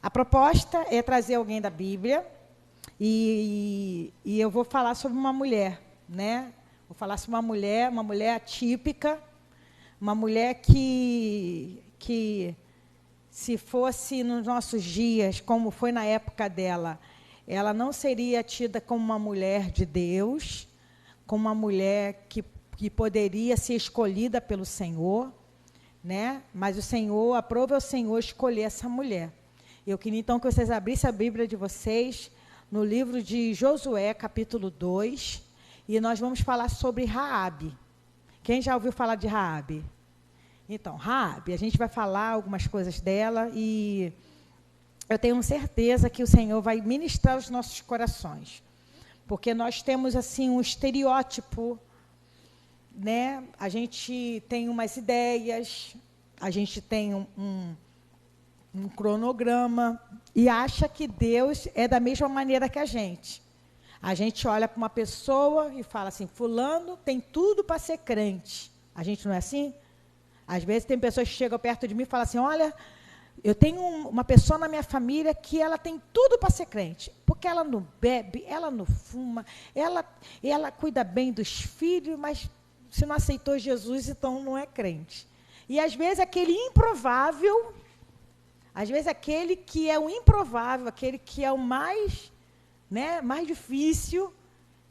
A proposta é trazer alguém da Bíblia e eu vou falar sobre uma mulher, né? Vou falar sobre uma mulher atípica, uma mulher que se fosse nos nossos dias, como foi na época dela, ela não seria tida como uma mulher de Deus, como uma mulher que poderia ser escolhida pelo Senhor, né? Mas o Senhor, aprove ao Senhor escolher essa mulher. Eu queria, então, que vocês abrissem a Bíblia de vocês no livro de Josué, capítulo 2, e nós vamos falar sobre Raabe. Quem já ouviu falar de Raabe? Então, Raabe, a gente vai falar algumas coisas dela e eu tenho certeza que o Senhor vai ministrar os nossos corações, porque nós temos, assim, um estereótipo, né? A gente tem umas ideias, a gente tem um cronograma e acha que Deus é da mesma maneira que a gente. A gente olha para uma pessoa e fala assim, fulano tem tudo para ser crente. A gente não é assim? Às vezes tem pessoas que chegam perto de mim e falam assim, olha, eu tenho uma pessoa na minha família que ela tem tudo para ser crente, porque ela não bebe, ela não fuma, ela cuida bem dos filhos, mas se não aceitou Jesus, então não é crente. E às vezes aquele improvável, às vezes aquele que é o improvável, aquele que é o mais, né, mais difícil,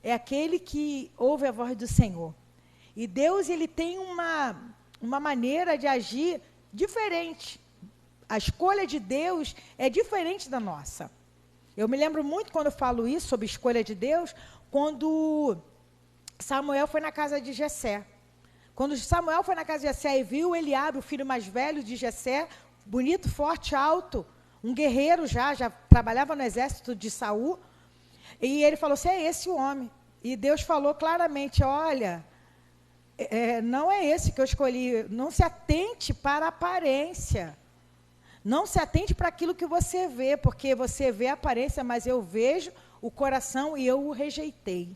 é aquele que ouve a voz do Senhor. E Deus, ele tem uma maneira de agir diferente. A escolha de Deus é diferente da nossa. Eu me lembro muito quando eu falo isso, sobre escolha de Deus, quando Samuel foi na casa de Jessé. Quando Samuel foi na casa de Jessé e viu Eliabe, o filho mais velho de Jessé, bonito, forte, alto, um guerreiro já trabalhava no exército de Saul, e ele falou assim, é esse o homem. E Deus falou claramente, olha, não é esse que eu escolhi, não se atente para a aparência, não se atente para aquilo que você vê, porque você vê a aparência, mas eu vejo o coração e eu o rejeitei.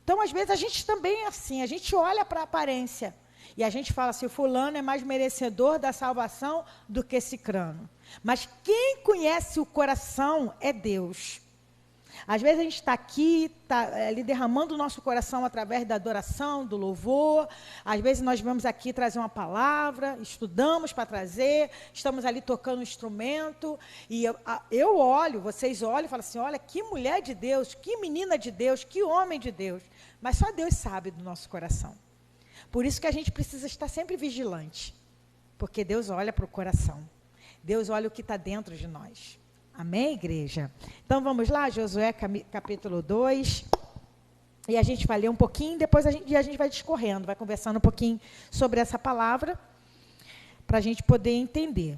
Então, às vezes, a gente também é assim, a gente olha para a aparência e a gente fala assim, fulano é mais merecedor da salvação do que cicrano. Mas quem conhece o coração é Deus. Às vezes a gente está aqui, ali derramando o nosso coração através da adoração, do louvor. Às vezes nós vamos aqui trazer uma palavra, estudamos para trazer, estamos ali tocando um instrumento. E eu olho, vocês olham e falam assim, olha, que mulher de Deus, que menina de Deus, que homem de Deus. Mas só Deus sabe do nosso coração. Por isso que a gente precisa estar sempre vigilante. Porque Deus olha para o coração. Deus olha o que está dentro de nós. Amém, igreja? Então, vamos lá, Josué, capítulo 2. E a gente vai ler um pouquinho, depois a gente vai discorrendo, vai conversando um pouquinho sobre essa palavra, para a gente poder entender.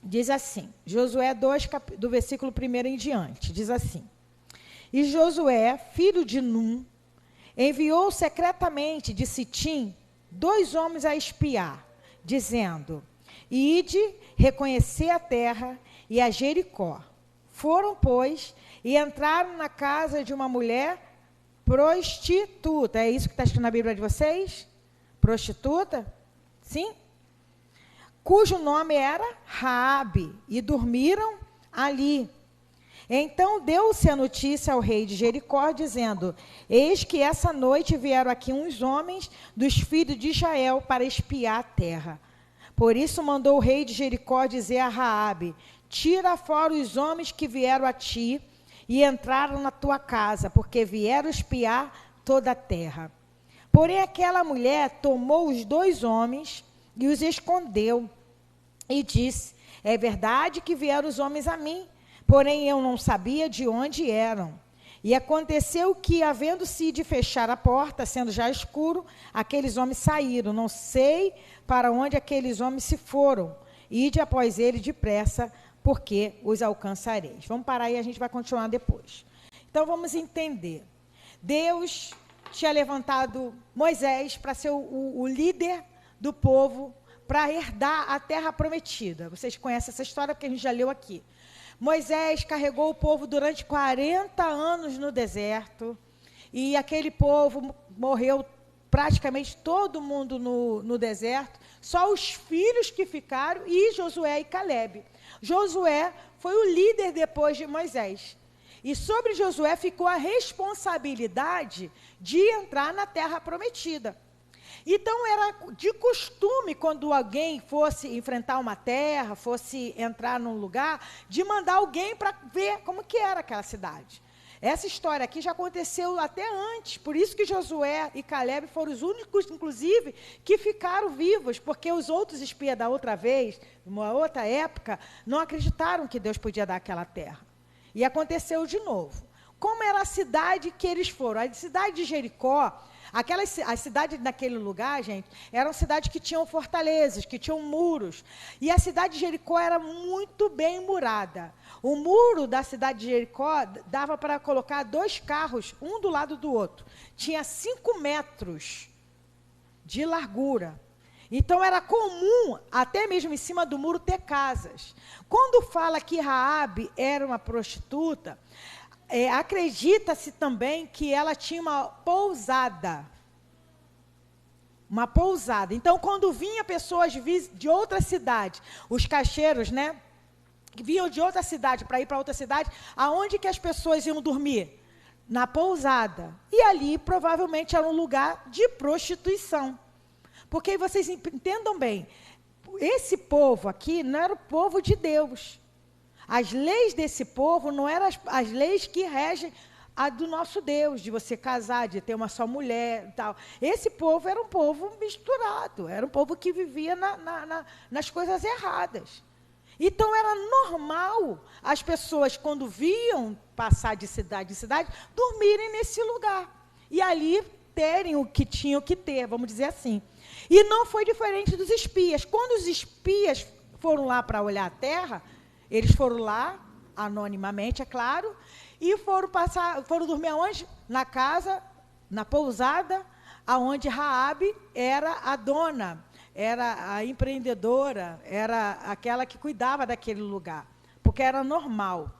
Diz assim, Josué 2, do versículo 1 em diante, diz assim, e Josué, filho de Num, enviou secretamente de Sitim 2 homens a espiar, dizendo, ide reconhecer a terra e a Jericó. Foram, pois, e entraram na casa de uma mulher prostituta. É isso que está escrito na Bíblia de vocês? Prostituta? Sim? Cujo nome era Raabe, e dormiram ali. Então deu-se a notícia ao rei de Jericó, dizendo, eis que essa noite vieram aqui uns homens dos filhos de Israel para espiar a terra. Por isso mandou o rei de Jericó dizer a Raabe, tira fora os homens que vieram a ti e entraram na tua casa, porque vieram espiar toda a terra. Porém, aquela mulher tomou os 2 homens e os escondeu e disse, é verdade que vieram os homens a mim, porém eu não sabia de onde eram. E aconteceu que, havendo-se de fechar a porta, sendo já escuro, aqueles homens saíram. Não sei para onde aqueles homens se foram. Ide após ele depressa, porque os alcançareis. Vamos parar aí, a gente vai continuar depois. Então, vamos entender. Deus tinha levantado Moisés para ser o líder do povo, para herdar a terra prometida. Vocês conhecem essa história, porque a gente já leu aqui. Moisés carregou o povo durante 40 anos no deserto, e aquele povo morreu praticamente todo mundo no deserto, só os filhos que ficaram, e Josué e Calebe. Josué foi o líder depois de Moisés. E sobre Josué ficou a responsabilidade de entrar na terra prometida. Então, era de costume, quando alguém fosse enfrentar uma terra, fosse entrar num lugar, de mandar alguém para ver como que era aquela cidade. Essa história aqui já aconteceu até antes, por isso que Josué e Caleb foram os únicos, inclusive, que ficaram vivos, porque os outros espias da outra vez, numa outra época, não acreditaram que Deus podia dar aquela terra. E aconteceu de novo. Como era a cidade que eles foram? A cidade de Jericó, a cidade naquele lugar, gente, eram cidades que tinham fortalezas, que tinham muros. E a cidade de Jericó era muito bem murada. O muro da cidade de Jericó dava para colocar 2 carros, um do lado do outro. Tinha 5 metros de largura. Então, era comum, até mesmo em cima do muro, ter casas. Quando fala que Raabe era uma prostituta, acredita-se também que ela tinha uma pousada. Uma pousada. Então, quando vinha pessoas de outra cidade, os caixeiros, né, vinham de outra cidade para ir para outra cidade, aonde que as pessoas iam dormir? Na pousada. E ali, provavelmente, era um lugar de prostituição. Porque vocês entendam bem, esse povo aqui não era o povo de Deus. As leis desse povo não eram as leis que regem a do nosso Deus, de você casar, de ter uma só mulher e tal. Esse povo era um povo misturado, era um povo que vivia nas coisas erradas. Então, era normal as pessoas, quando viam passar de cidade em cidade, dormirem nesse lugar. E ali terem o que tinham que ter, vamos dizer assim. E não foi diferente dos espias. Quando os espias foram lá para olhar a terra, eles foram lá, anonimamente, é claro, e foram dormir aonde? Na casa, na pousada, aonde Raabe era a dona, era a empreendedora, era aquela que cuidava daquele lugar, porque era normal.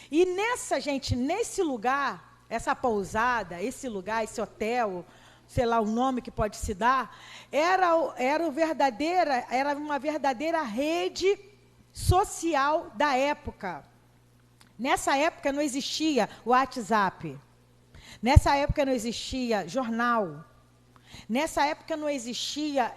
E nesse lugar, essa pousada, esse lugar, esse hotel, sei lá o nome que pode se dar, era uma verdadeira rede social da época. Nessa época não existia WhatsApp. Nessa época não existia jornal. Nessa época não existia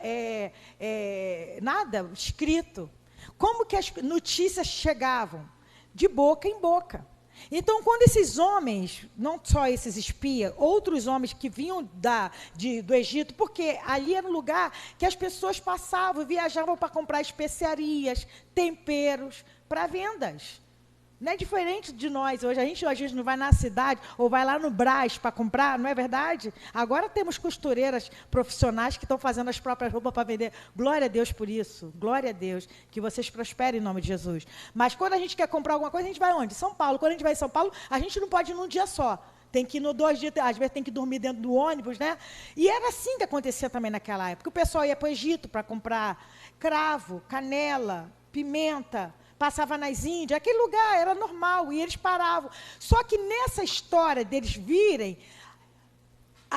nada escrito. Como que as notícias chegavam? De boca em boca. Então, quando esses homens, não só esses espias, outros homens que vinham do Egito, porque ali era um lugar que as pessoas passavam, viajavam para comprar especiarias, temperos, para vendas. Não é diferente de nós hoje. A gente às vezes não vai na cidade ou vai lá no Brás para comprar, não é verdade? Agora temos costureiras profissionais que estão fazendo as próprias roupas para vender. Glória a Deus por isso. Glória a Deus. Que vocês prosperem em nome de Jesus. Mas quando a gente quer comprar alguma coisa, a gente vai onde? São Paulo. Quando a gente vai em São Paulo, a gente não pode ir num dia só. Tem que ir no 2 dias, às vezes tem que dormir dentro do ônibus, né? E era assim que acontecia também naquela época. O pessoal ia para o Egito para comprar cravo, canela, pimenta, passava nas Índias, aquele lugar era normal, e eles paravam. Só que nessa história deles virem,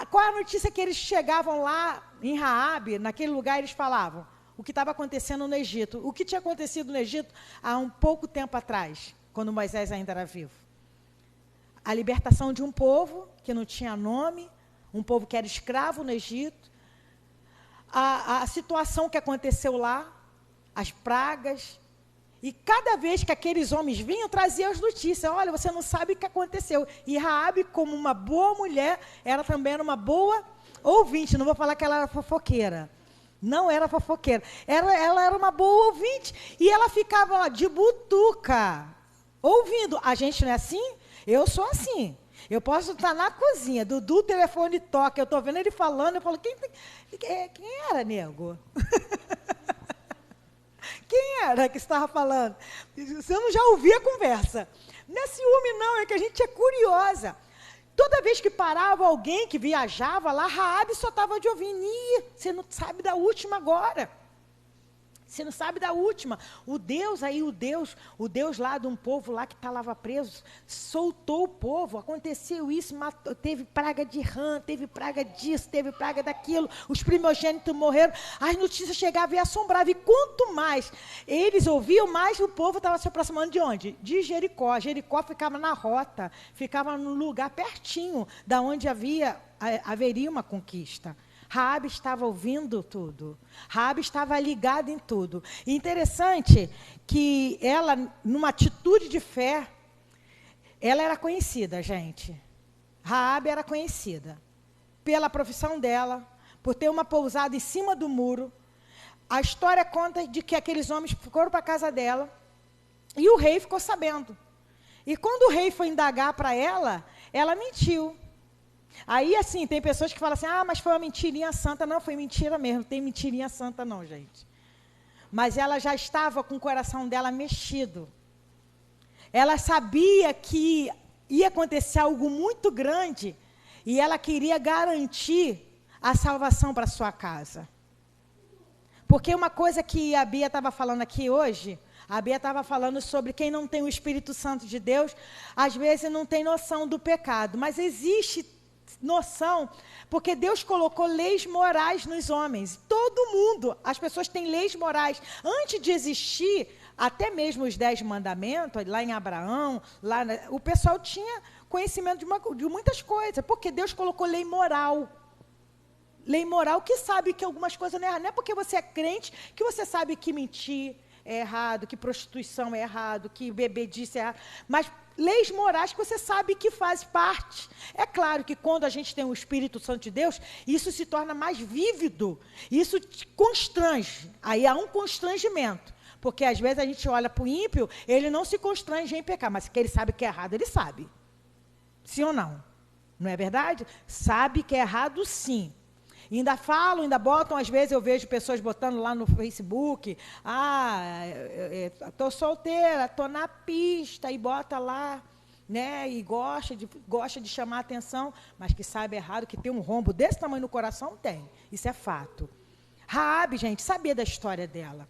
qual é a notícia que eles chegavam lá em Raabe, naquele lugar, eles falavam? O que estava acontecendo no Egito. O que tinha acontecido no Egito há um pouco tempo atrás, quando Moisés ainda era vivo. A libertação de um povo que não tinha nome, um povo que era escravo no Egito, a situação que aconteceu lá, as pragas. E cada vez que aqueles homens vinham, traziam as notícias. Olha, você não sabe o que aconteceu. E Raabe, como uma boa mulher, ela também era uma boa ouvinte. Não vou falar que ela era fofoqueira. Não era fofoqueira. Ela era uma boa ouvinte. E ela ficava lá, de butuca, ouvindo. A gente não é assim? Eu sou assim. Eu posso estar na cozinha, Dudu, o telefone toca, eu estou vendo ele falando, eu falo, quem era, nego? Quem era que estava falando? Você não já ouvia a conversa. Não é ciúme, não, é que a gente é curiosa. Toda vez que parava alguém que viajava lá, Raabe só estava de ouvindo. Ih, você não sabe da última agora. Você não sabe da última. O Deus lá de um povo lá que estava preso, soltou o povo, aconteceu isso, matou, teve praga de rã, teve praga disso, teve praga daquilo, os primogênitos morreram, as notícias chegavam e assombravam, e quanto mais eles ouviam, mais o povo estava se aproximando de onde? De Jericó. Jericó ficava na rota, ficava num lugar pertinho da onde haveria uma conquista. Raabe estava ouvindo tudo. Raabe estava ligada em tudo. E interessante que ela, numa atitude de fé, ela era conhecida, gente. Raabe era conhecida pela profissão dela, por ter uma pousada em cima do muro. A história conta de que aqueles homens foram para a casa dela e o rei ficou sabendo. E quando o rei foi indagar para ela, ela mentiu. Aí, assim, tem pessoas que falam assim, mas foi uma mentirinha santa. Não, foi mentira mesmo, não tem mentirinha santa não, gente. Mas ela já estava com o coração dela mexido. Ela sabia que ia acontecer algo muito grande e ela queria garantir a salvação para a sua casa. Porque uma coisa que a Bia estava falando aqui hoje, a Bia estava falando sobre quem não tem o Espírito Santo de Deus, às vezes não tem noção do pecado, mas existe noção, porque Deus colocou leis morais nos homens. Todo mundo, as pessoas têm leis morais. Antes de existir, até mesmo os 10 mandamentos, lá em Abraão, o pessoal tinha conhecimento de muitas coisas, porque Deus colocou lei moral. Lei moral que sabe que algumas coisas não é errado. Não é porque você é crente que você sabe que mentir é errado, que prostituição é errado, que bebedice é errado. Mas leis morais que você sabe que faz parte. É claro que quando a gente tem o Espírito Santo de Deus, isso se torna mais vívido. Isso te constrange. Aí há um constrangimento. Porque às vezes a gente olha para o ímpio, ele não se constrange em pecar, mas que ele sabe que é errado, ele sabe. Sim ou não? Não é verdade? Sabe que é errado, sim. Ainda falam, ainda botam, às vezes eu vejo pessoas botando lá no Facebook, estou solteira, estou na pista, e bota lá, né, e gosta de chamar a atenção, mas que saiba errado, que tem um rombo desse tamanho no coração, tem. Isso é fato. Raabe, gente, sabia da história dela.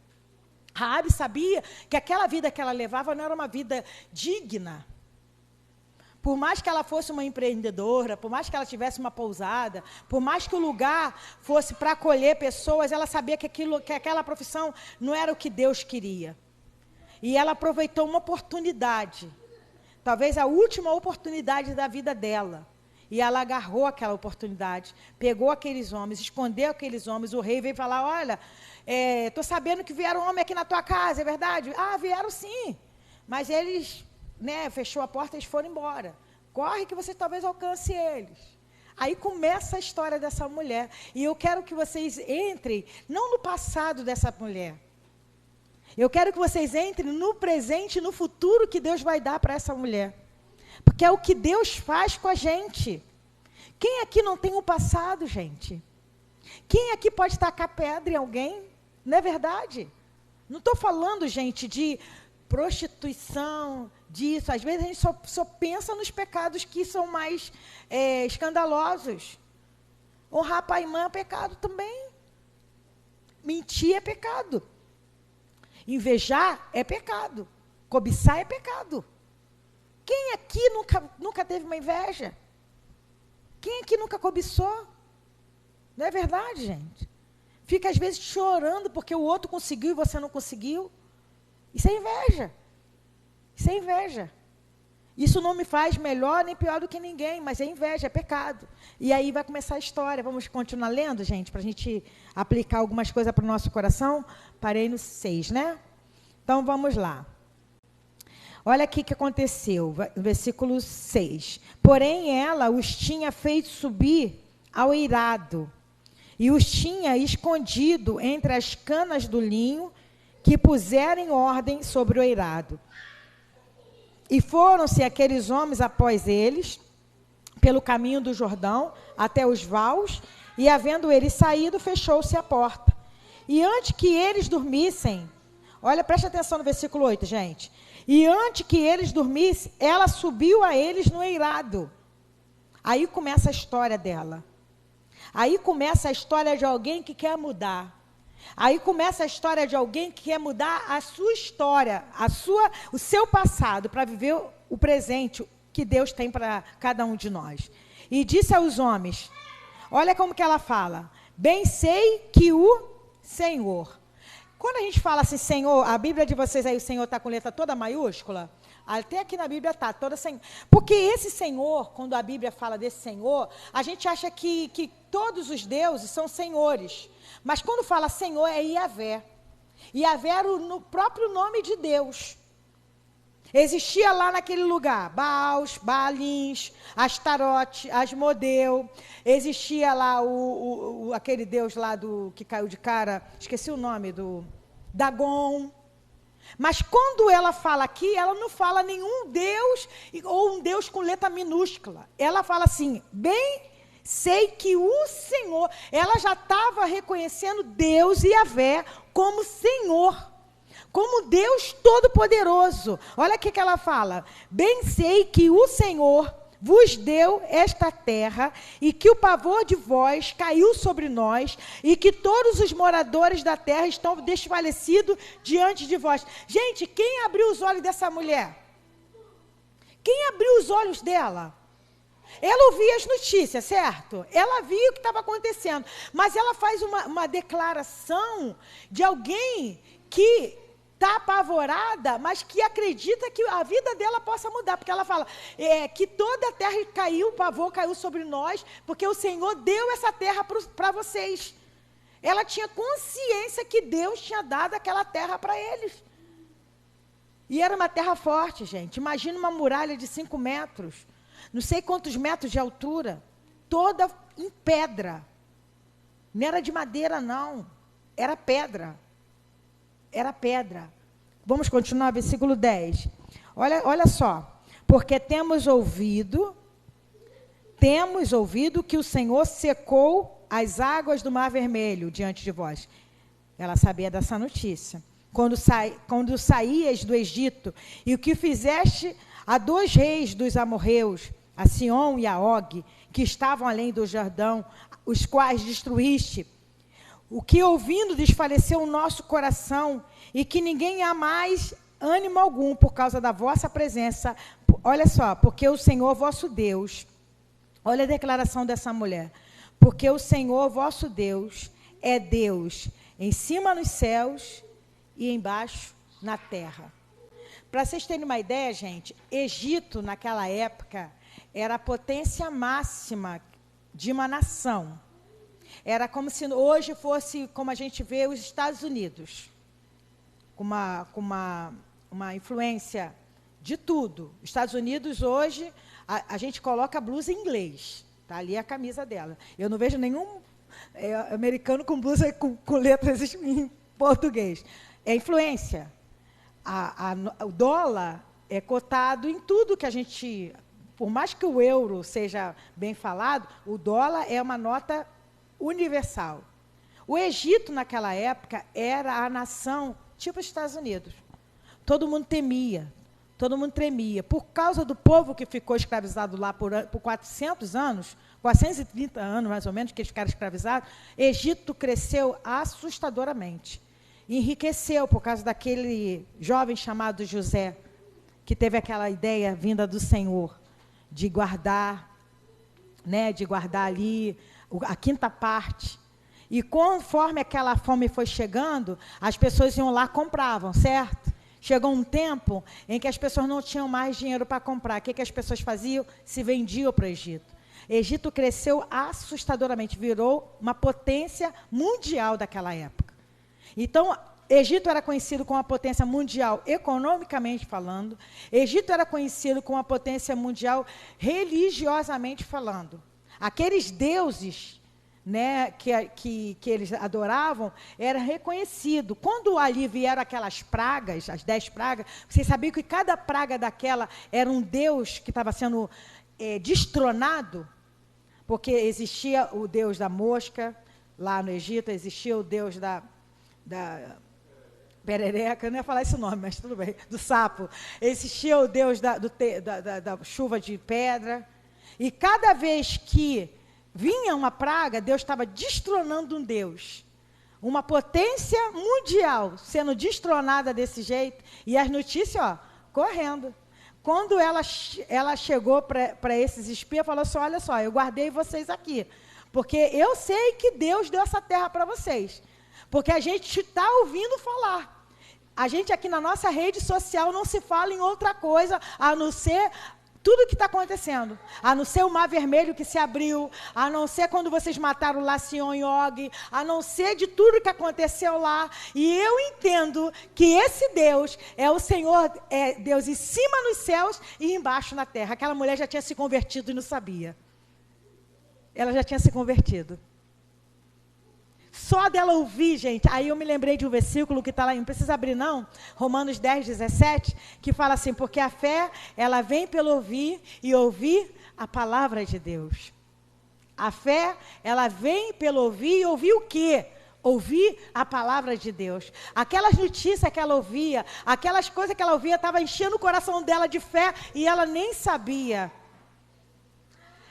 Raabe sabia que aquela vida que ela levava não era uma vida digna. Por mais que ela fosse uma empreendedora, por mais que ela tivesse uma pousada, por mais que o lugar fosse para acolher pessoas, ela sabia que aquela profissão não era o que Deus queria. E ela aproveitou uma oportunidade, talvez a última oportunidade da vida dela. E ela agarrou aquela oportunidade, pegou aqueles homens, escondeu aqueles homens. O rei veio falar, olha, estou sabendo que vieram homens aqui na tua casa, é verdade? Vieram sim, mas eles... fechou a porta e eles foram embora. Corre que você talvez alcance eles. Aí começa a história dessa mulher. E eu quero que vocês entrem, não no passado dessa mulher. Eu quero que vocês entrem no presente e no futuro que Deus vai dar para essa mulher. Porque é o que Deus faz com a gente. Quem aqui não tem um passado, gente? Quem aqui pode tacar pedra em alguém? Não é verdade? Não estou falando, gente, de prostituição, disso. Às vezes a gente só pensa nos pecados que são mais escandalosos. Honrar pai e mãe é pecado também. Mentir é pecado. Invejar é pecado. Cobiçar é pecado. Quem aqui nunca teve uma inveja? Quem aqui nunca cobiçou? Não é verdade, gente? Fica às vezes chorando porque o outro conseguiu e você não conseguiu. Isso é inveja. Isso é inveja. Isso não me faz melhor nem pior do que ninguém, mas é inveja, é pecado. E aí vai começar a história. Vamos continuar lendo, gente, para a gente aplicar algumas coisas para o nosso coração. Parei no 6, né? Então, vamos lá. Olha aqui o que aconteceu, versículo 6. Porém, ela os tinha feito subir ao eirado e os tinha escondido entre as canas do linho que puseram em ordem sobre o eirado. E foram-se aqueles homens após eles, pelo caminho do Jordão, até os vaus, e havendo eles saído, fechou-se a porta. E antes que eles dormissem, olha, preste atenção no versículo 8, gente. E antes que eles dormissem, ela subiu a eles no eirado. Aí começa a história dela. Aí começa a história de alguém que quer mudar. Aí começa a história de alguém que quer mudar a sua história, o seu passado, para viver o presente que Deus tem para cada um de nós. E disse aos homens, olha como que ela fala, bem sei que o Senhor. Quando a gente fala assim, Senhor, a Bíblia de vocês aí, o Senhor está com letra toda maiúscula? Até aqui na Bíblia está, toda Senhor. Porque esse Senhor, quando a Bíblia fala desse Senhor, a gente acha que todos os deuses são senhores. Mas quando fala Senhor, é Iavé. Iavé era o próprio nome de Deus. Existia lá naquele lugar, Baals, Baalins, Astarote, Asmodeu. Existia lá aquele Deus lá que caiu de cara, esqueci o nome, do Dagon. Mas quando ela fala aqui, ela não fala nenhum Deus, ou um Deus com letra minúscula. Ela fala assim, bem sei que o Senhor, ela já estava reconhecendo Deus e Iavé como Senhor, como Deus Todo-Poderoso. Olha o que ela fala, bem sei que o Senhor vos deu esta terra, e que o pavor de vós caiu sobre nós, e que todos os moradores da terra estão desfalecidos diante de vós. Gente, quem abriu os olhos dessa mulher? Quem abriu os olhos dela? Ela ouvia as notícias, certo? Ela via o que estava acontecendo, mas ela faz uma declaração de alguém que está apavorada, mas que acredita que a vida dela possa mudar, porque ela fala que toda a terra caiu, o pavor caiu sobre nós, porque o Senhor deu essa terra para vocês. Ela tinha consciência que Deus tinha dado aquela terra para eles. E era uma terra forte, gente. Imagina uma muralha de 5 metros, não sei quantos metros de altura, toda em pedra. Não era de madeira, não. Era pedra. Era pedra. Vamos continuar, versículo 10. Olha só. Porque temos ouvido que o Senhor secou as águas do Mar Vermelho diante de vós. Ela sabia dessa notícia. Quando saías do Egito, e o que fizeste a 2 reis dos amorreus, a Sion e a Og, que estavam além do Jordão, os quais destruíste. O que ouvindo desfaleceu o nosso coração, e que ninguém há mais ânimo algum por causa da vossa presença. Olha só, porque o Senhor vosso Deus, olha a declaração dessa mulher, porque o Senhor vosso Deus é Deus em cima nos céus e embaixo na terra. Para vocês terem uma ideia, gente, Egito naquela época era a potência máxima de uma nação. Era como se hoje fosse, como a gente vê, os Estados Unidos, com uma influência de tudo. Os Estados Unidos hoje, a gente coloca a blusa em inglês, está ali a camisa dela. Eu não vejo nenhum americano com blusa com letras em português. É influência. O dólar é cotado em tudo que a gente... Por mais que o euro seja bem falado, o dólar é uma nota universal. O Egito, naquela época, era a nação tipo os Estados Unidos. Todo mundo temia, todo mundo tremia. Por causa do povo que ficou escravizado lá por 400 anos, 430 anos mais ou menos, que eles ficaram escravizados, Egito cresceu assustadoramente. Enriqueceu por causa daquele jovem chamado José, que teve aquela ideia vinda do Senhor, de guardar, né, de guardar ali a 5ª parte. E conforme aquela fome foi chegando, as pessoas iam lá e compravam, certo? Chegou um tempo em que as pessoas não tinham mais dinheiro para comprar. O que as pessoas faziam? Se vendiam para o Egito. Egito cresceu assustadoramente, virou uma potência mundial daquela época. Então, Egito era conhecido como uma potência mundial economicamente falando. Egito era conhecido como uma potência mundial religiosamente falando. Aqueles deuses, né, que eles adoravam, era reconhecido. Quando ali vieram aquelas pragas, as 10 pragas, vocês sabiam que cada praga daquela era um deus que estava sendo destronado? Porque existia o deus da mosca, lá no Egito, existia o deus da perereca, eu não ia falar esse nome, mas tudo bem, do sapo. Existia o deus da chuva de pedra. E cada vez que vinha uma praga, Deus estava destronando um deus. Uma potência mundial sendo destronada desse jeito, e as notícias, ó, correndo. Quando ela chegou para esses espias, falou assim, olha só, eu guardei vocês aqui, porque eu sei que Deus deu essa terra para vocês, porque a gente está ouvindo falar. A gente aqui na nossa rede social não se fala em outra coisa, a não ser tudo o que está acontecendo, a não ser o Mar Vermelho que se abriu, a não ser quando vocês mataram lá Sion e Og, a não ser de tudo que aconteceu lá. E eu entendo que esse Deus é o Senhor, é Deus em cima nos céus e embaixo na terra. Aquela mulher já tinha se convertido e não sabia. Ela já tinha se convertido. Só dela ouvir, gente, aí eu me lembrei de um versículo que está lá, não precisa abrir não, Romanos 10, 17, que fala assim, porque a fé, ela vem pelo ouvir e ouvir a palavra de Deus. A fé, ela vem pelo ouvir e ouvir o quê? Ouvir a palavra de Deus. Aquelas notícias que ela ouvia, aquelas coisas que ela ouvia, estava enchendo o coração dela de fé e ela nem sabia.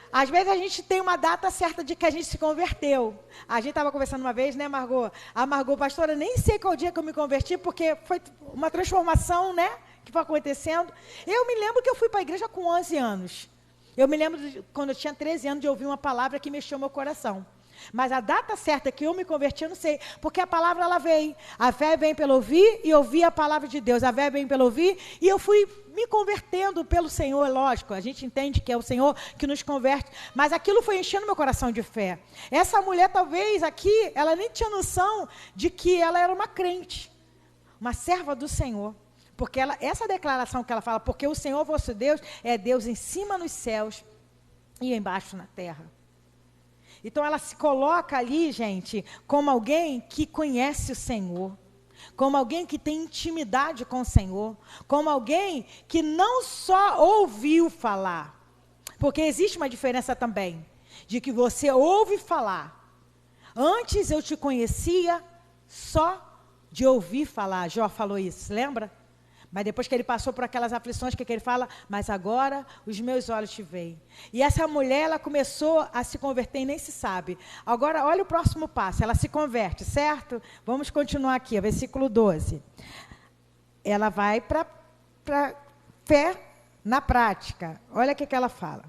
Às vezes a gente tem uma data certa de que a gente se converteu. A gente estava conversando uma vez, né, Margot? A Margot, pastora, nem sei qual dia que eu me converti, porque foi uma transformação, né, que foi acontecendo. Eu me lembro que eu fui para a igreja com 11 anos. Eu me lembro, quando eu tinha 13 anos, de ouvir uma palavra que mexeu meu coração. Mas a data certa que eu me converti, eu não sei, porque a palavra, ela vem. A fé vem pelo ouvir e ouvir a palavra de Deus. A fé vem pelo ouvir e eu fui me convertendo pelo Senhor, lógico. A gente entende que é o Senhor que nos converte, mas aquilo foi enchendo meu coração de fé. Essa mulher, talvez, aqui, ela nem tinha noção de que ela era uma crente, uma serva do Senhor. Porque essa declaração que ela fala, porque o Senhor vosso Deus é Deus em cima nos céus e embaixo na terra. Então, ela se coloca ali, gente, como alguém que conhece o Senhor, como alguém que tem intimidade com o Senhor, como alguém que não só ouviu falar, porque existe uma diferença também, de que você ouve falar. Antes eu te conhecia só de ouvir falar. Jó falou isso, lembra? Mas depois que ele passou por aquelas aflições, que ele fala, mas agora os meus olhos te veem. E essa mulher, ela começou a se converter e nem se sabe. Agora, olha o próximo passo, ela se converte, certo? Vamos continuar aqui, versículo 12. Ela vai para fé na prática. Olha o que ela fala.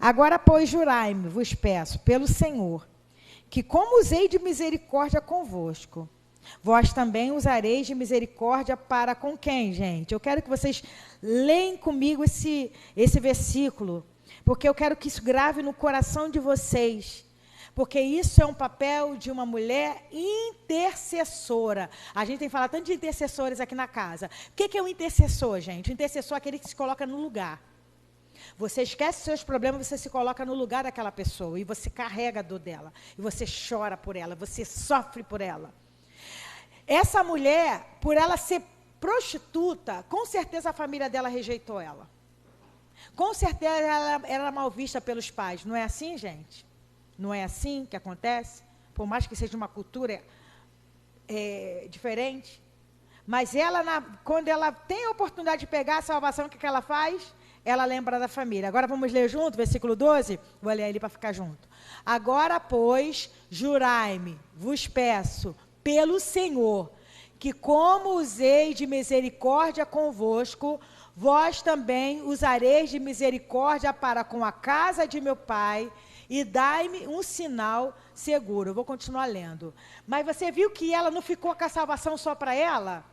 Agora, pois, jurai-me, vos peço, pelo Senhor, que como usei de misericórdia convosco, vós também usareis de misericórdia para com quem, gente? Eu quero que vocês leem comigo esse versículo, porque eu quero que isso grave no coração de vocês, porque isso é um papel de uma mulher intercessora. A gente tem falado tanto de intercessores aqui na casa. O que é um intercessor, gente? O intercessor é aquele que se coloca no lugar. Você esquece seus problemas, você se coloca no lugar daquela pessoa, e você carrega a dor dela, e você chora por ela, você sofre por ela. Essa mulher, por ela ser prostituta, com certeza a família dela rejeitou ela. Com certeza ela era mal vista pelos pais. Não é assim, gente? Não é assim que acontece? Por mais que seja uma cultura diferente. Mas ela, quando ela tem a oportunidade de pegar a salvação, o que ela faz? Ela lembra da família. Agora vamos ler junto, versículo 12. Vou ler ele para ficar junto. Agora, pois, jurai-me, vos peço, pelo Senhor, que como usei de misericórdia convosco, vós também usareis de misericórdia para com a casa de meu pai, e dai-me um sinal seguro. Eu vou continuar lendo. Mas você viu que ela não ficou com a salvação só para ela?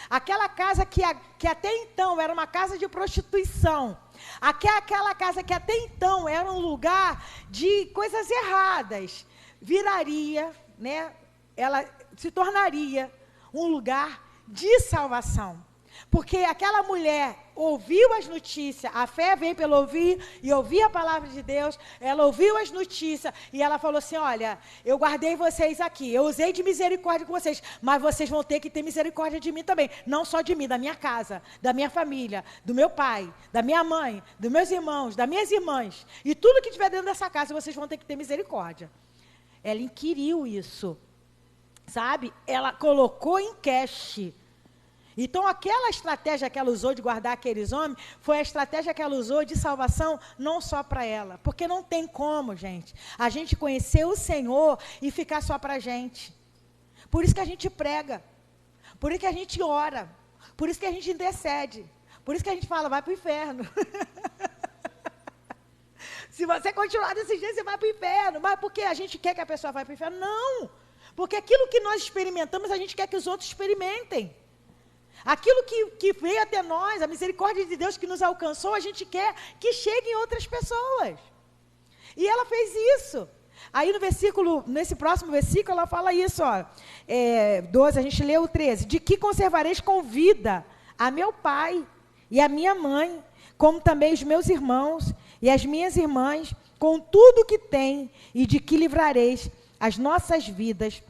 Aquela casa que até então era uma casa de prostituição, aquela casa que até então era um lugar de coisas erradas, viraria, né? Ela se tornaria um lugar de salvação. Porque aquela mulher ouviu as notícias, a fé vem pelo ouvir, e ouvir a palavra de Deus, ela ouviu as notícias, e ela falou assim, olha, eu guardei vocês aqui, eu usei de misericórdia com vocês, mas vocês vão ter que ter misericórdia de mim também, não só de mim, da minha casa, da minha família, do meu pai, da minha mãe, dos meus irmãos, das minhas irmãs, e tudo que tiver dentro dessa casa, vocês vão ter que ter misericórdia. Ela inquiriu isso, sabe? Ela colocou em cash. Então, aquela estratégia que ela usou de guardar aqueles homens, foi a estratégia que ela usou de salvação, não só para ela. Porque não tem como, gente, a gente conhecer o Senhor e ficar só para a gente. Por isso que a gente prega. Por isso que a gente ora. Por isso que a gente intercede. Por isso que a gente fala, vai para o inferno. Se você continuar desse jeito, você vai para o inferno. Mas porque a gente quer que a pessoa vá para o inferno? Não. Porque aquilo que nós experimentamos, a gente quer que os outros experimentem. Aquilo que veio até nós, a misericórdia de Deus que nos alcançou, a gente quer que chegue em outras pessoas. E ela fez isso. Aí nesse próximo versículo, ela fala isso, ó, 12, a gente leu o 13. De que conservareis com vida a meu pai e a minha mãe, como também os meus irmãos e as minhas irmãs, com tudo que tem, e de que livrareis as nossas vidas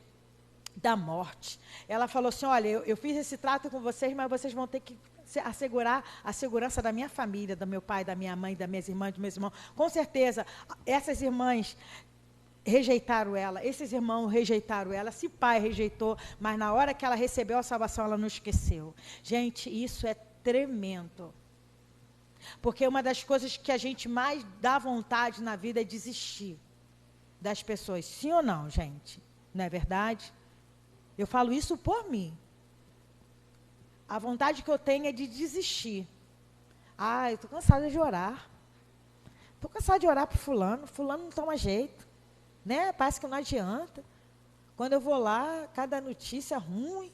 da morte. Ela falou assim, olha, eu fiz esse trato com vocês, mas vocês vão ter que assegurar a segurança da minha família, do meu pai, da minha mãe, das minhas irmãs, dos meus irmãos. Com certeza, essas irmãs rejeitaram ela, esses irmãos rejeitaram ela, esse pai rejeitou, mas na hora que ela recebeu a salvação, ela não esqueceu. Gente, isso é tremendo. Porque uma das coisas que a gente mais dá vontade na vida é desistir das pessoas. Sim ou não, gente? Não é verdade? Eu falo isso por mim. A vontade que eu tenho é de desistir. Ah, eu estou cansada de orar. Estou cansada de orar para fulano. Fulano não toma jeito. Né? Parece que não adianta. Quando eu vou lá, cada notícia ruim.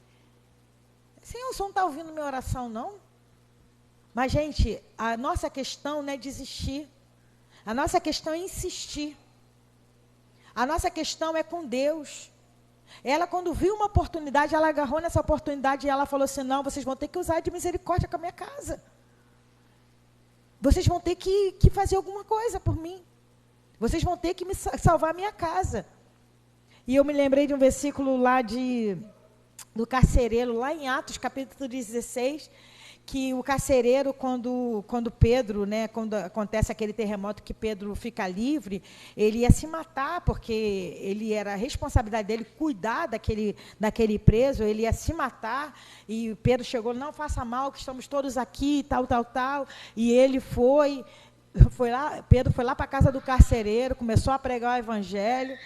Senhor, o senhor não está ouvindo minha oração, não? Mas, gente, a nossa questão não é desistir. A nossa questão é insistir. A nossa questão é com Deus. Ela, quando viu uma oportunidade, ela agarrou nessa oportunidade e ela falou assim, não, vocês vão ter que usar de misericórdia com a minha casa. Vocês vão ter que fazer alguma coisa por mim. Vocês vão ter que me salvar a minha casa. E eu me lembrei de um versículo lá do carcereiro, lá em Atos, capítulo 16, que o carcereiro, quando Pedro, né, quando acontece aquele terremoto que Pedro fica livre, ele ia se matar, porque ele era a responsabilidade dele cuidar daquele preso, ele ia se matar, e Pedro chegou, não faça mal, que estamos todos aqui, tal, e ele foi lá, Pedro foi lá para a casa do carcereiro, começou a pregar o evangelho,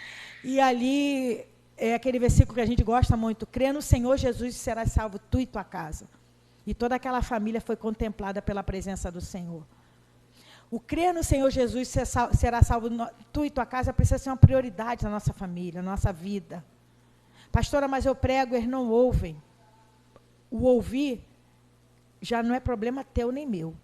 e ali, é aquele versículo que a gente gosta muito, crê no Senhor Jesus e serás salvo tu e tua casa. E toda aquela família foi contemplada pela presença do Senhor. O crer no Senhor Jesus será salvo tu e tua casa precisa ser uma prioridade na nossa família, na nossa vida. Pastora, mas eu prego, eles não ouvem. O ouvir já não é problema teu nem meu.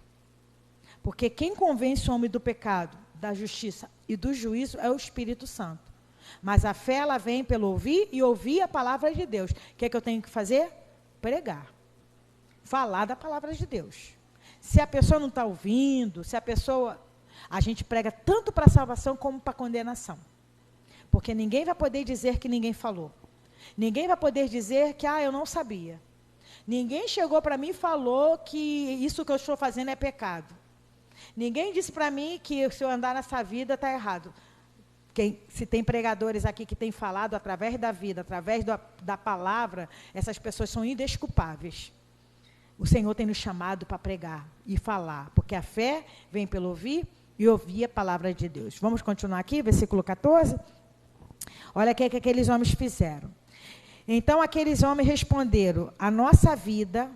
Porque quem convence o homem do pecado, da justiça e do juízo é o Espírito Santo. Mas a fé, ela vem pelo ouvir e ouvir a palavra de Deus. O que é que eu tenho que fazer? Pregar. Falar da palavra de Deus. Se a pessoa não está ouvindo, a gente prega tanto para a salvação como para a condenação. Porque ninguém vai poder dizer que ninguém falou. Ninguém vai poder dizer que, eu não sabia. Ninguém chegou para mim e falou que isso que eu estou fazendo é pecado. Ninguém disse para mim que se eu andar nessa vida está errado. Se tem pregadores aqui que têm falado através da vida, através da palavra, essas pessoas são indesculpáveis. O Senhor tem nos chamado para pregar e falar, porque a fé vem pelo ouvir e ouvir a palavra de Deus. Vamos continuar aqui, versículo 14? Olha o que aqueles homens fizeram. Então aqueles homens responderam, a nossa vida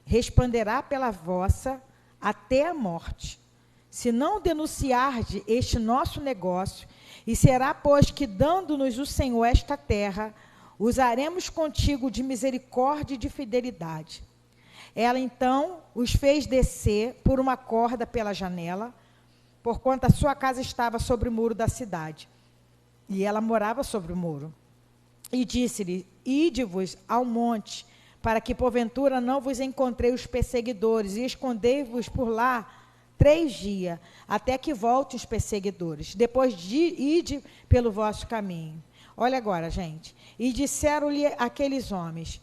responderá pela vossa até a morte. Se não denunciarde este nosso negócio, e será, pois, que dando-nos o Senhor esta terra, usaremos contigo de misericórdia e de fidelidade. Ela, então, os fez descer por uma corda pela janela, porquanto a sua casa estava sobre o muro da cidade. E ela morava sobre o muro. E disse-lhe, ide-vos ao monte, para que, porventura, não vos encontrei os perseguidores, e escondei-vos por lá 3 dias, até que voltem os perseguidores. Depois ide pelo vosso caminho. Olha agora, gente. E disseram-lhe aqueles homens,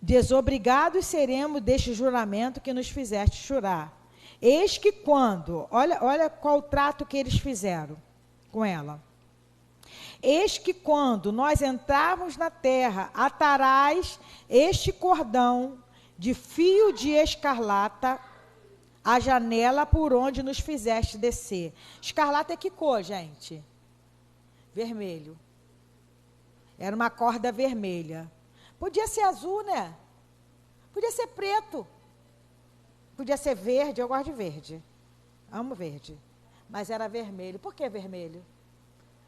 desobrigados seremos deste juramento que nos fizeste jurar. Eis que quando, olha qual o trato que eles fizeram com ela. Eis que quando nós entrarmos na terra, atarás este cordão de fio de escarlata à janela por onde nos fizeste descer. Escarlata é que cor, gente? Vermelho. Era uma corda vermelha. Podia ser azul, né? Podia ser preto. Podia ser verde, eu gosto de verde. Amo verde. Mas era vermelho. Por que vermelho?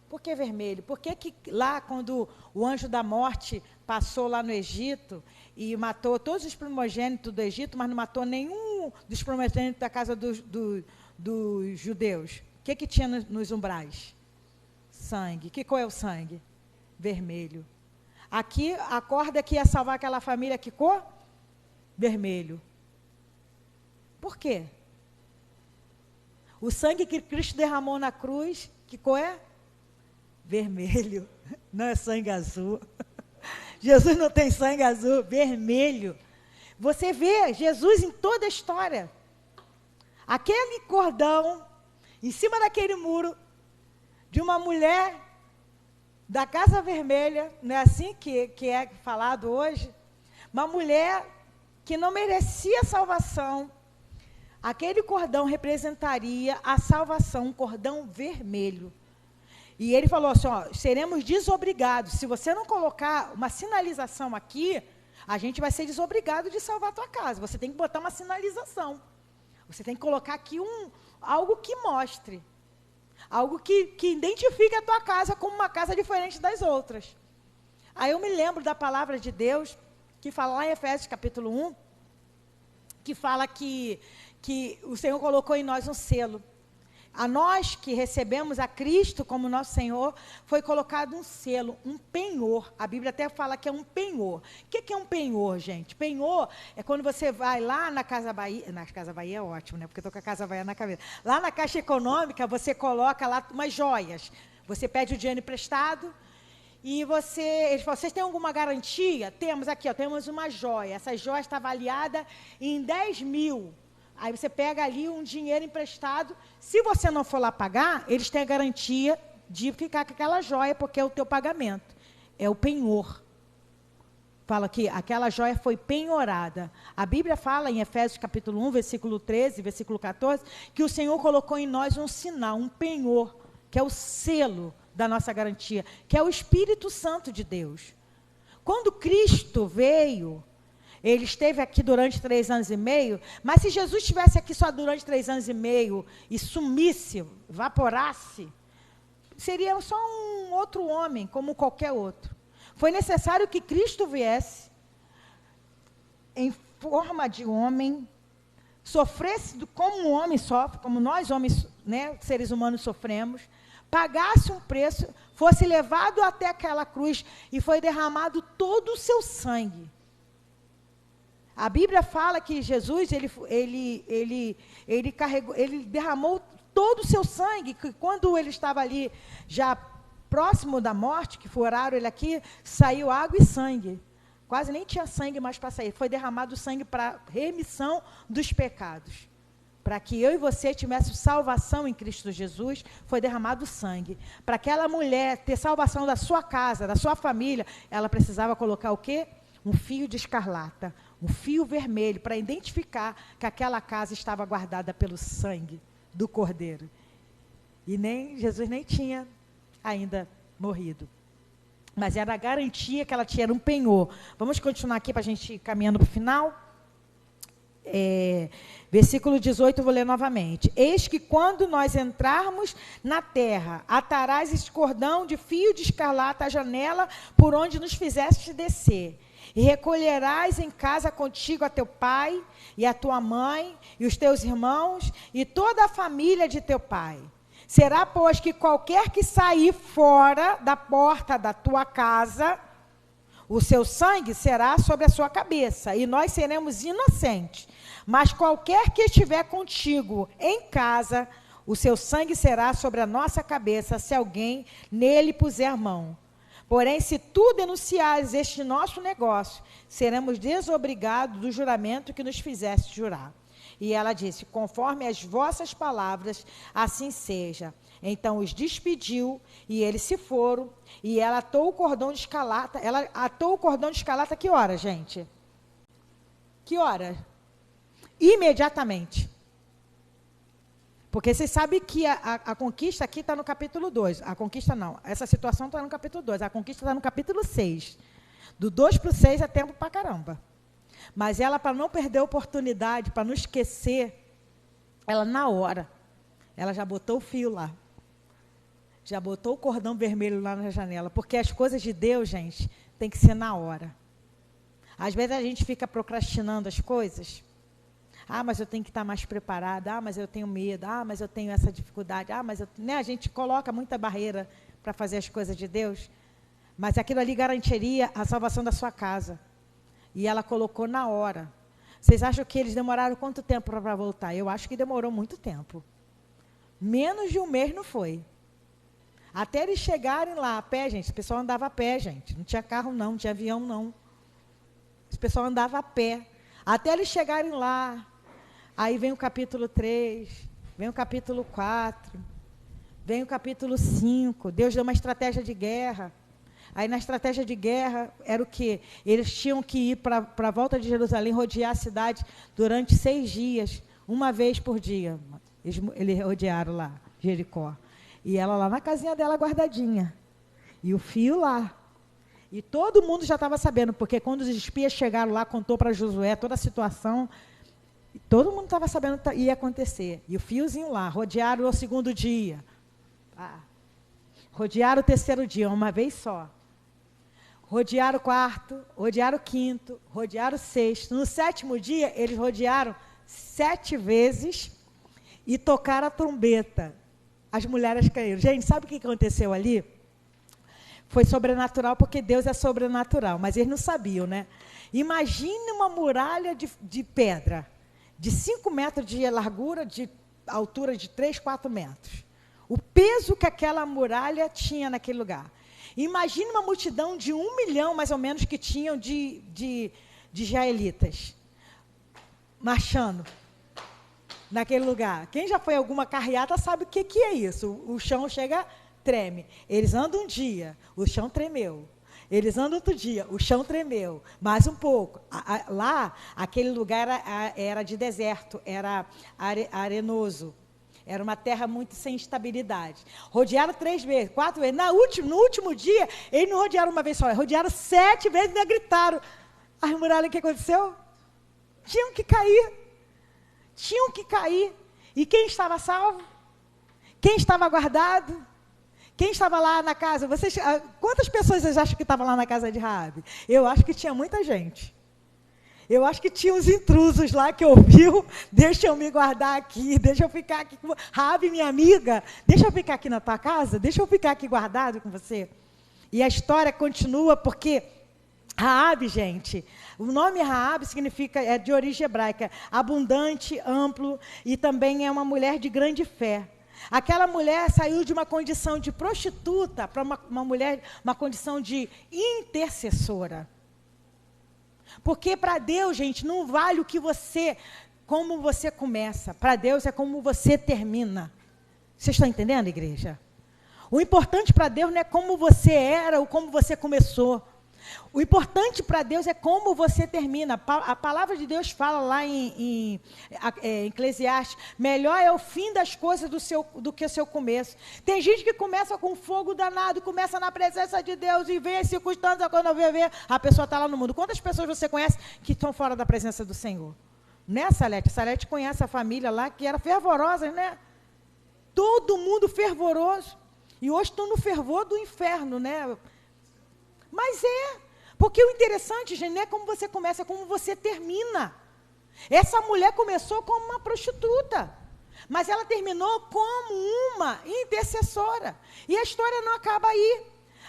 Por que vermelho? Por que lá, quando o anjo da morte passou lá no Egito e matou todos os primogênitos do Egito, mas não matou nenhum dos primogênitos da casa dos judeus? O que tinha nos umbrais? Sangue. Que cor é o sangue? Vermelho. Aqui, a corda que ia salvar aquela família, que cor? Vermelho. Por quê? O sangue que Cristo derramou na cruz, que cor é? Vermelho. Não é sangue azul. Jesus não tem sangue azul, vermelho. Você vê Jesus em toda a história. Aquele cordão, em cima daquele muro, de uma mulher da Casa Vermelha, não é assim que é falado hoje? Uma mulher que não merecia salvação. Aquele cordão representaria a salvação, um cordão vermelho. E ele falou assim, ó, seremos desobrigados. Se você não colocar uma sinalização aqui, a gente vai ser desobrigado de salvar a tua casa. Você tem que botar uma sinalização. Você tem que colocar aqui algo que mostre. Algo que identifique a tua casa como uma casa diferente das outras. Aí eu me lembro da palavra de Deus, que fala lá em Efésios capítulo 1, que fala que o Senhor colocou em nós um selo. A nós que recebemos a Cristo como nosso Senhor, foi colocado um selo, um penhor. A Bíblia até fala que é um penhor. O que é um penhor, gente? Penhor é quando você vai lá na Casa Bahia, na Casa Bahia é ótimo, né? Porque eu estou com a Casa Bahia na cabeça. Lá na Caixa Econômica, você coloca lá umas joias. Você pede o dinheiro emprestado e eles falam, vocês têm alguma garantia? Temos aqui, ó, temos uma joia. Essa joia está avaliada em 10 mil. Aí você pega ali um dinheiro emprestado. Se você não for lá pagar, eles têm a garantia de ficar com aquela joia, porque é o teu pagamento. É o penhor. Fala que aquela joia foi penhorada. A Bíblia fala em Efésios capítulo 1, versículo 13, versículo 14, que o Senhor colocou em nós um sinal, um penhor, que é o selo da nossa garantia, que é o Espírito Santo de Deus. Quando Cristo veio, ele esteve aqui durante 3 anos e meio, mas se Jesus estivesse aqui só durante 3 anos e meio e sumisse, evaporasse, seria só um outro homem, como qualquer outro. Foi necessário que Cristo viesse em forma de homem, sofresse como um homem sofre, como nós homens, né, seres humanos sofremos, pagasse um preço, fosse levado até aquela cruz e foi derramado todo o seu sangue. A Bíblia fala que Jesus, ele derramou todo o seu sangue, que quando ele estava ali, já próximo da morte, que furaram ele aqui, saiu água e sangue. Quase nem tinha sangue mais para sair. Foi derramado sangue para remissão dos pecados. Para que eu e você tivéssemos salvação em Cristo Jesus, foi derramado sangue. Para aquela mulher ter salvação da sua casa, da sua família, ela precisava colocar o quê? Um fio de escarlata, um fio vermelho, para identificar que aquela casa estava guardada pelo sangue do Cordeiro. E Jesus nem tinha ainda morrido. Mas era a garantia que ela tinha, era um penhor. Vamos continuar aqui para a gente ir caminhando para o final? Versículo 18, eu vou ler novamente. Eis que quando nós entrarmos na terra, atarás este cordão de fio de escarlata à janela por onde nos fizeste descer. E recolherás em casa contigo a teu pai e a tua mãe e os teus irmãos e toda a família de teu pai. Será, pois, que qualquer que sair fora da porta da tua casa, o seu sangue será sobre a sua cabeça, e nós seremos inocentes. Mas qualquer que estiver contigo em casa, o seu sangue será sobre a nossa cabeça, se alguém nele puser mão. Porém, se tu denunciares este nosso negócio, seremos desobrigados do juramento que nos fizeste jurar. E ela disse, conforme as vossas palavras, assim seja. Então os despediu, e eles se foram, e ela atou o cordão de escarlata. Ela atou o cordão de escarlata que hora, gente? Que hora? Imediatamente. Porque vocês sabem que a conquista aqui está no capítulo 2. A conquista não, essa situação está no capítulo 2. A conquista está no capítulo 6. Do 2 para o 6 é tempo para caramba. Mas ela, para não perder a oportunidade, para não esquecer, ela na hora, ela já botou o fio lá. Já botou o cordão vermelho lá na janela. Porque as coisas de Deus, gente, tem que ser na hora. Às vezes a gente fica procrastinando as coisas. Ah, mas eu tenho que estar mais preparada. Ah, mas eu tenho medo. Ah, mas eu tenho essa dificuldade. Ah, mas eu... Né? A gente coloca muita barreira para fazer as coisas de Deus. Mas aquilo ali garantiria a salvação da sua casa. E ela colocou na hora. Vocês acham que eles demoraram quanto tempo para voltar? Eu acho que demorou muito tempo. Menos de um mês não foi. Até eles chegarem lá a pé, gente. O pessoal andava a pé, gente. Não tinha carro não, não tinha avião não. O pessoal andava a pé. Até eles chegarem lá. Aí vem o capítulo 3, vem o capítulo 4, vem o capítulo 5. Deus deu uma estratégia de guerra. Aí na estratégia de guerra era o quê? Eles tinham que ir para a volta de Jerusalém, rodear a cidade durante 6 dias, uma vez por dia. Eles rodearam lá, Jericó. E ela lá na casinha dela guardadinha. E o fio lá. E todo mundo já estava sabendo, porque quando os espias chegaram lá, contou para Josué toda a situação, e todo mundo estava sabendo que ia acontecer. E o fiozinho lá, rodearam o 2º dia. Rodearam o 3º dia, uma vez só. Rodearam o 4º, rodearam o 5º, rodearam o 6º. No 7º dia, eles rodearam 7 vezes e tocaram a trombeta. As mulheres caíram. Gente, sabe o que aconteceu ali? Foi sobrenatural, porque Deus é sobrenatural, mas eles não sabiam, né? Imagine uma muralha de pedra, de 5 metros de largura, de altura de 3, 4 metros. O peso que aquela muralha tinha naquele lugar. Imagine uma multidão de 1 milhão, mais ou menos, que tinham de israelitas, marchando naquele lugar. Quem já foi em alguma carreata sabe o que é isso. O chão chega, treme. Eles andam um dia, o chão tremeu. Eles andam outro dia, o chão tremeu. Mais um pouco. Lá, aquele lugar era de deserto, era arenoso. Era uma terra muito sem estabilidade. Rodearam 3 vezes, 4 vezes. No último dia, eles não rodearam uma vez só, rodearam 7 vezes e ainda gritaram. As muralhas, o que aconteceu? Tinham que cair. Tinham que cair. E quem estava salvo? Quem estava guardado? Quem estava lá na casa? Quantas pessoas vocês acham que estavam lá na casa de Raabe? Eu acho que tinha muita gente. Eu acho que tinha uns intrusos lá que ouviu, deixa eu me guardar aqui, deixa eu ficar aqui com Raabe, minha amiga, deixa eu ficar aqui na tua casa, deixa eu ficar aqui guardado com você. E a história continua porque Raabe, gente, o nome Raabe é de origem hebraica, abundante, amplo, e também é uma mulher de grande fé. Aquela mulher saiu de uma condição de prostituta para uma condição de intercessora. Porque para Deus, gente, não vale como você começa. Para Deus é como você termina. Vocês estão entendendo, igreja? O importante para Deus não é como você era ou como você começou. O importante para Deus é como você termina. A palavra de Deus fala lá em Eclesiastes, melhor é o fim das coisas do que o seu começo. Tem gente que começa com fogo danado, começa na presença de Deus e vem as circunstâncias, quando vê, a pessoa está lá no mundo. Quantas pessoas você conhece que estão fora da presença do Senhor? Né, Salete? Salete conhece a família lá que era fervorosa, né? Todo mundo fervoroso. E hoje estão no fervor do inferno, né? Mas porque o interessante, gente, não é como você começa, é como você termina. Essa mulher começou como uma prostituta, mas ela terminou como uma intercessora. E a história não acaba aí.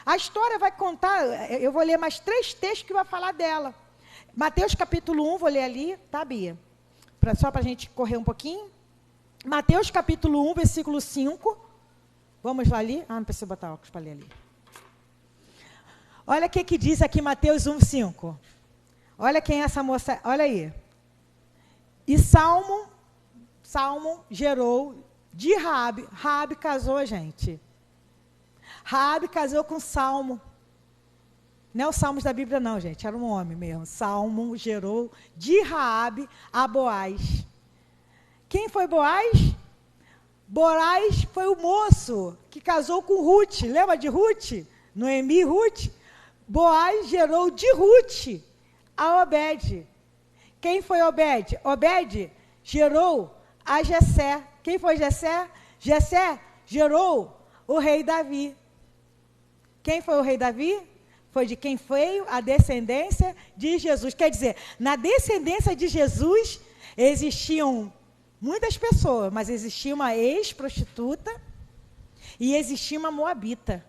A história vai contar, eu vou ler mais 3 textos que vai falar dela. Mateus capítulo 1, vou ler ali, tá, Bia? Só para a gente correr um pouquinho. Mateus capítulo 1, versículo 5. Vamos lá ali? Não precisa botar óculos para ler ali. Olha o que diz aqui Mateus 1, 5. Olha quem é essa moça, olha aí. E Salmo gerou de Raabe. Raabe casou, gente. Raabe casou com Salmo. Não é os salmos da Bíblia não, gente, era um homem mesmo. Salmo gerou de Raabe a Boaz. Quem foi Boaz? Boaz foi o moço que casou com Ruth. Lembra de Ruth? Noemi e Ruth? Boaz gerou de Ruth a Obed. Quem foi Obed? Obed gerou a Jessé. Quem foi Jessé? Jessé gerou o rei Davi. Quem foi o rei Davi? Foi de quem foi a descendência de Jesus. Quer dizer, na descendência de Jesus existiam muitas pessoas, mas existia uma ex-prostituta e existia uma moabita,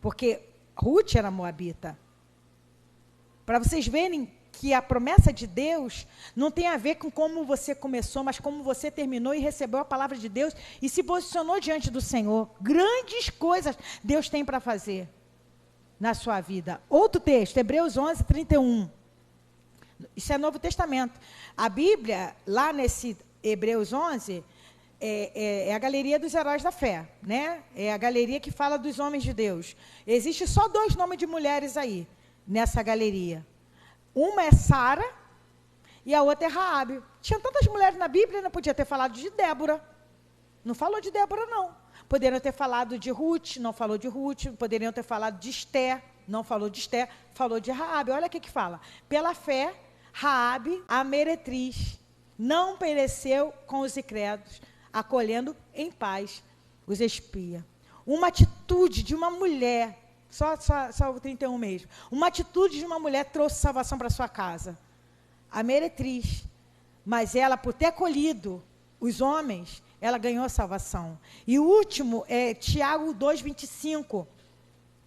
porque Ruth era moabita. Para vocês verem que a promessa de Deus não tem a ver com como você começou, mas como você terminou e recebeu a palavra de Deus e se posicionou diante do Senhor. Grandes coisas Deus tem para fazer na sua vida. Outro texto, Hebreus 11, 31. Isso é Novo Testamento. A Bíblia, lá nesse Hebreus 11, é a galeria dos heróis da fé, né? É a galeria que fala dos homens de Deus. Existe só 2 nomes de mulheres aí, nessa galeria. Uma é Sara e a outra é Raabe. Tinha tantas mulheres na Bíblia, não podia ter falado de Débora. Não falou de Débora, não. Poderiam ter falado de Ruth, não falou de Ruth. Poderiam ter falado de Esté, não falou de Esté, falou de Raabe. Olha o que fala. Pela fé, Raabe, a meretriz, não pereceu com os incrédulos, acolhendo em paz os espias. Uma atitude de uma mulher, só o 31 mesmo. Uma atitude de uma mulher trouxe salvação para sua casa. A meretriz. Mas ela, por ter acolhido os homens, ela ganhou a salvação. E o último é Tiago 2,25.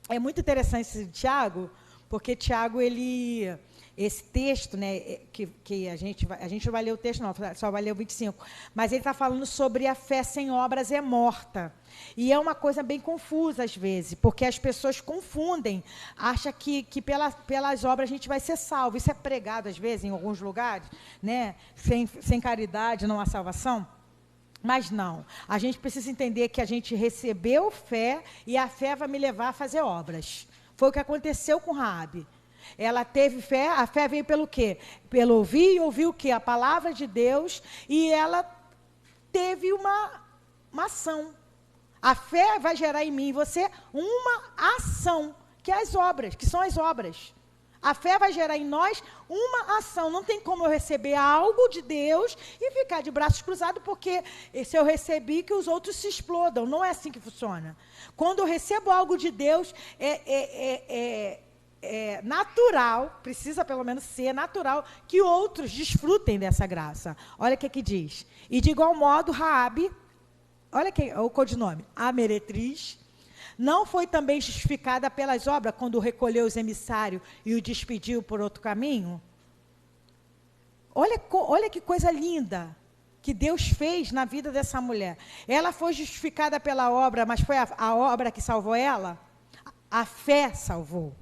É muito interessante esse Tiago, porque Tiago, esse texto, né, que a gente não vai ler o texto, não, só vai ler o 25. Mas ele está falando sobre a fé sem obras é morta. E é uma coisa bem confusa às vezes, porque as pessoas confundem, acham que pelas obras a gente vai ser salvo. Isso é pregado às vezes em alguns lugares, né? Sem caridade não há salvação. Mas não, a gente precisa entender que a gente recebeu fé e a fé vai me levar a fazer obras. Foi o que aconteceu com Raabe. Ela teve fé, a fé veio pelo quê? Pelo ouvir e ouvir o quê? A palavra de Deus, e ela teve uma ação. A fé vai gerar em mim e você uma ação, que é as obras, que são as obras. A fé vai gerar em nós uma ação. Não tem como eu receber algo de Deus e ficar de braços cruzados, porque se eu recebi, que os outros se explodam. Não é assim que funciona. Quando eu recebo algo de Deus, é natural, precisa pelo menos ser natural, que outros desfrutem dessa graça. Olha o que diz. E de igual modo, Raabe, olha o codinome, a meretriz, não foi também justificada pelas obras quando recolheu os emissários e o despediu por outro caminho? Olha que coisa linda que Deus fez na vida dessa mulher. Ela foi justificada pela obra, mas foi a obra que salvou ela? A fé salvou.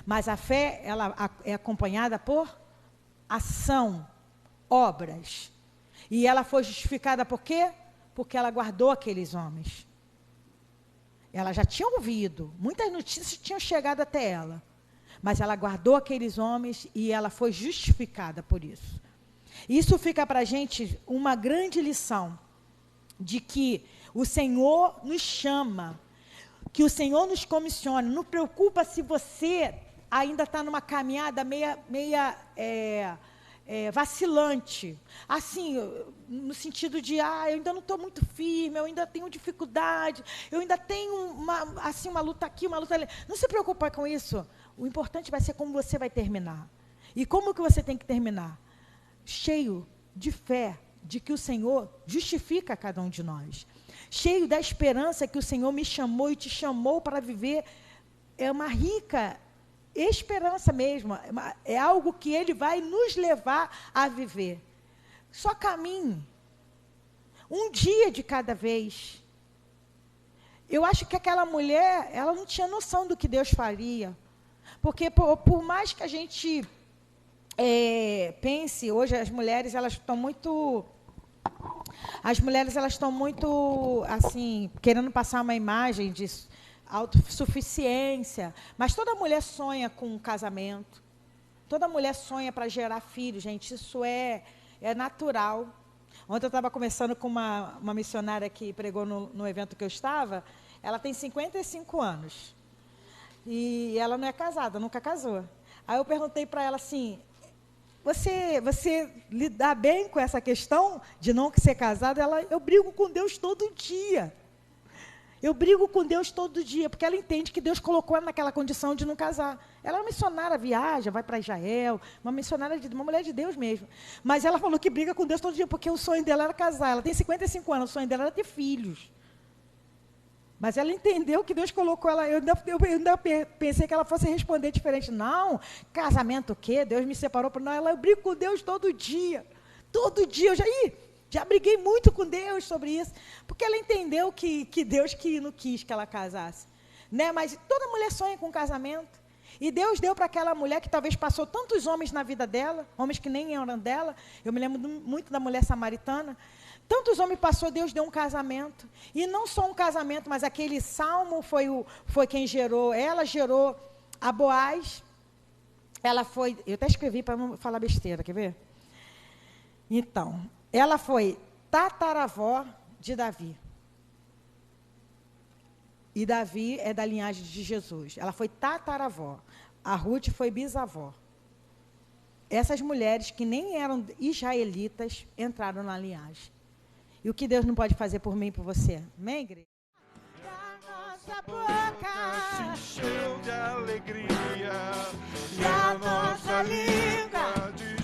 Mas a fé, ela é acompanhada por ação, obras. E ela foi justificada por quê? Porque ela guardou aqueles homens. Ela já tinha ouvido, muitas notícias tinham chegado até ela. Mas ela guardou aqueles homens e ela foi justificada por isso. Isso fica para a gente uma grande lição de que o Senhor nos chama, que o Senhor nos comissiona. Não preocupa se você ainda está numa caminhada meia vacilante. Assim, no sentido de, eu ainda não estou muito firme, eu ainda tenho dificuldade, eu ainda tenho uma luta aqui, uma luta ali. Não se preocupe com isso. O importante vai ser como você vai terminar. E como que você tem que terminar? Cheio de fé, de que o Senhor justifica cada um de nós. Cheio da esperança que o Senhor me chamou e te chamou para viver. É uma rica esperança mesmo. É algo que Ele vai nos levar a viver. Só caminhe. Um dia de cada vez. Eu acho que aquela mulher, ela não tinha noção do que Deus faria. Porque por mais que a gente pense, hoje as mulheres, elas estão muito assim, querendo passar uma imagem de autossuficiência, mas toda mulher sonha com um casamento, toda mulher sonha para gerar filhos, gente, isso é natural. Ontem eu estava conversando com uma missionária que pregou no evento que eu estava, ela tem 55 anos, E ela não é casada, nunca casou. Aí eu perguntei para ela assim, você lidar bem com essa questão de não ser casada? Eu brigo com Deus todo dia. Eu brigo com Deus todo dia, porque ela entende que Deus colocou ela naquela condição de não casar. Ela é uma missionária, viaja, vai para Israel, uma missionária, uma mulher de Deus mesmo. Mas ela falou que briga com Deus todo dia, porque o sonho dela era casar. Ela tem 55 anos, o sonho dela era ter filhos. Mas ela entendeu que Deus colocou ela. Eu ainda pensei que ela fosse responder diferente. Não, casamento o quê? Deus me separou. Não, eu brigo com Deus todo dia. Todo dia. Já briguei muito com Deus sobre isso. Porque ela entendeu que Deus não quis que ela casasse. Né? Mas toda mulher sonha com casamento. E Deus deu para aquela mulher que talvez passou tantos homens na vida dela, homens que nem eram dela. Eu me lembro muito da mulher samaritana. Tantos homens passou, Deus deu um casamento. E não só um casamento, mas aquele salmo foi quem gerou. Ela gerou a Boaz. Ela foi... Eu até escrevi para não falar besteira, quer ver? Então, ela foi tataravó de Davi. E Davi é da linhagem de Jesus. Ela foi tataravó. A Ruth foi bisavó. Essas mulheres que nem eram israelitas entraram na linhagem. E o que Deus não pode fazer por mim e por você? Amém, igreja? A nossa boca se encheu de alegria e a nossa língua de